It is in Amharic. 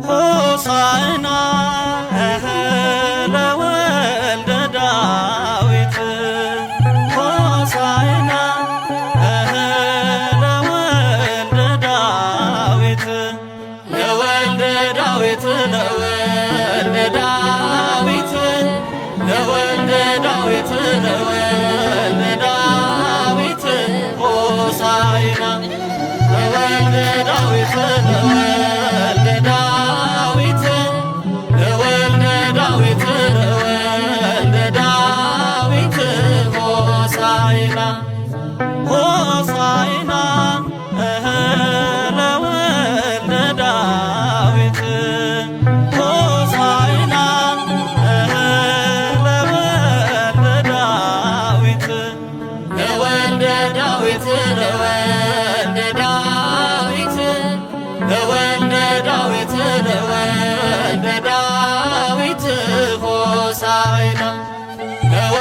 ሆሳዕና ለወልደ ዳዊት ሆሳዕና ለወልደ ዳዊት ለወልደ ዳዊት ለወልደ ዳዊት ለወልደ ዳዊት ለወልደ ዳዊት ሆሳዕና ለወልደ ዳዊት ለወልደ ዳዊት ለወልደ ዳዊት ለወልደ ዳዊት ሆሳዕና ሆሳዕና ለወልደ ዳዊት ሆሳዕና ለወልደ ዳዊት ለወልደ ዳዊት ለወልደ ዳዊት ለወልደ ዳዊት ለወልደ ዳዊት ሆሳዕና